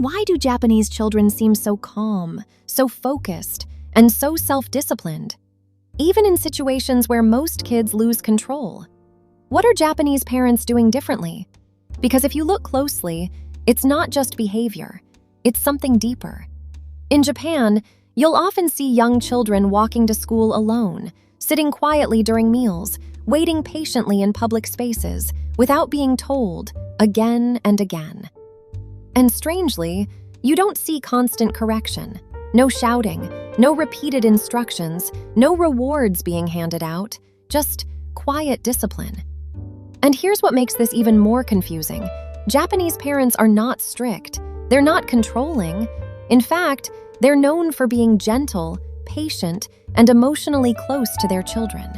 Why do Japanese children seem so calm, so focused, and so self-disciplined, even in situations where most kids lose control? What are Japanese parents doing differently? Because if you look closely, it's not just behavior, it's something deeper. In Japan, you'll often see young children walking to school alone, sitting quietly during meals, waiting patiently in public spaces, without being told, again and again. And strangely, you don't see constant correction, no shouting, no repeated instructions, no rewards being handed out, just quiet discipline. And here's what makes this even more confusing. Japanese parents are not strict, they're not controlling. In fact, they're known for being gentle, patient, and emotionally close to their children.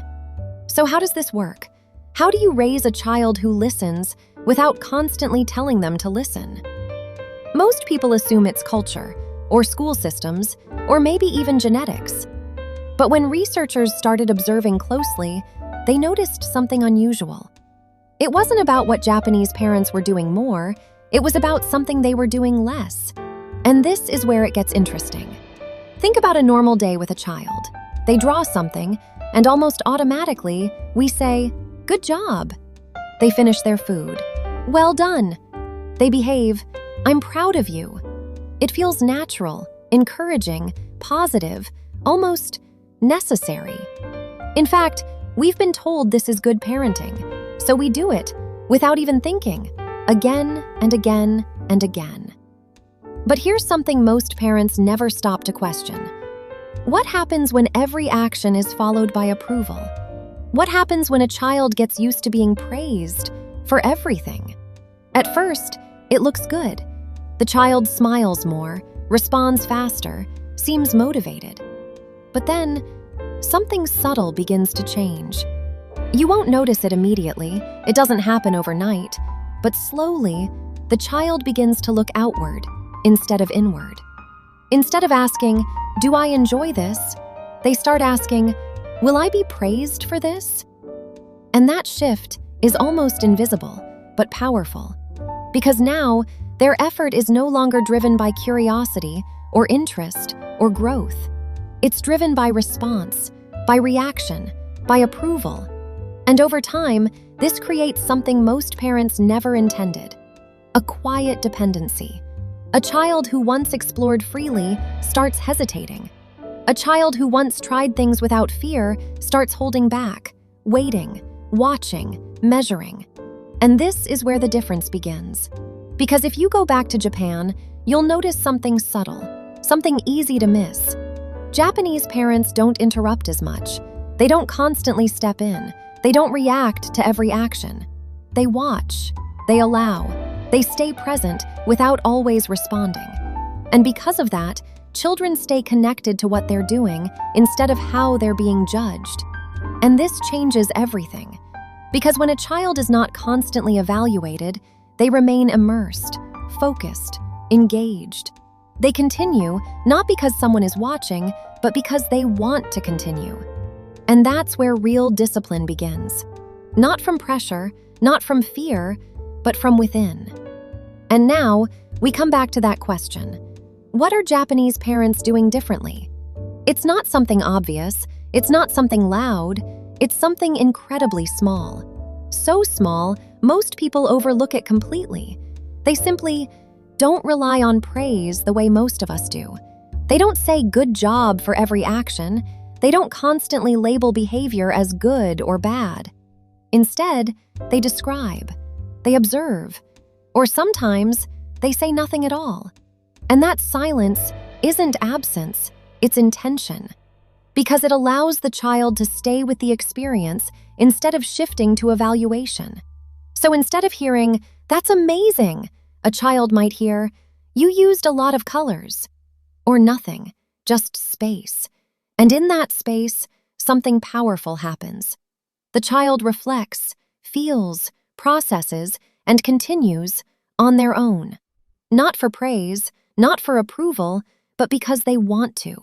So how does this work? How do you raise a child who listens without constantly telling them to listen? Most people assume it's culture, or school systems, or maybe even genetics. But when researchers started observing closely, they noticed something unusual. It wasn't about what Japanese parents were doing more, it was about something they were doing less. And this is where it gets interesting. Think about a normal day with a child. They draw something, and almost automatically, we say, "Good job." They finish their food. "Well done." They behave, "I'm proud of you." It feels natural, encouraging, positive, almost necessary. In fact, we've been told this is good parenting, so we do it without even thinking, again and again and again. But here's something most parents never stop to question. What happens when every action is followed by approval? What happens when a child gets used to being praised for everything? At first, it looks good. The child smiles more, responds faster, seems motivated. But then, something subtle begins to change. You won't notice it immediately, it doesn't happen overnight, but slowly, the child begins to look outward instead of inward. Instead of asking, "Do I enjoy this?" they start asking, "Will I be praised for this?" And that shift is almost invisible, but powerful. Because now, their effort is no longer driven by curiosity or interest or growth. It's driven by response, by reaction, by approval. And over time, this creates something most parents never intended: a quiet dependency. A child who once explored freely starts hesitating. A child who once tried things without fear starts holding back, waiting, watching, measuring. And this is where the difference begins. Because if you go back to Japan, you'll notice something subtle, something easy to miss. Japanese parents don't interrupt as much. They don't constantly step in. They don't react to every action. They watch. They allow. They stay present without always responding. And because of that, children stay connected to what they're doing instead of how they're being judged. And this changes everything. Because when a child is not constantly evaluated, they remain immersed, focused, engaged. They continue, not because someone is watching, but because they want to continue. And that's where real discipline begins. Not from pressure, not from fear, but from within. And now, we come back to that question. What are Japanese parents doing differently? It's not something obvious, it's not something loud, it's something incredibly small. So small, most people overlook it completely. They simply don't rely on praise the way most of us do. They don't say "good job" for every action. They don't constantly label behavior as good or bad. Instead, they describe, they observe, or sometimes they say nothing at all. And that silence isn't absence, it's intention. Because it allows the child to stay with the experience instead of shifting to evaluation. So instead of hearing, "That's amazing," a child might hear, "You used a lot of colors." Or nothing, just space. And in that space, something powerful happens. The child reflects, feels, processes, and continues on their own. Not for praise, not for approval, but because they want to.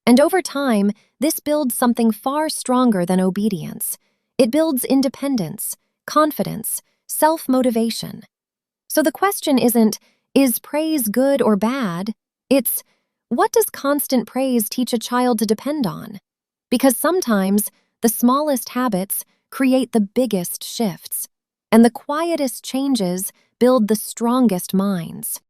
And over time, this builds something far stronger than obedience. It builds independence, confidence, self-motivation. So the question isn't, Is praise good or bad? It's, what does constant praise teach a child to depend on? Because sometimes the smallest habits create the biggest shifts, and the quietest changes build the strongest minds.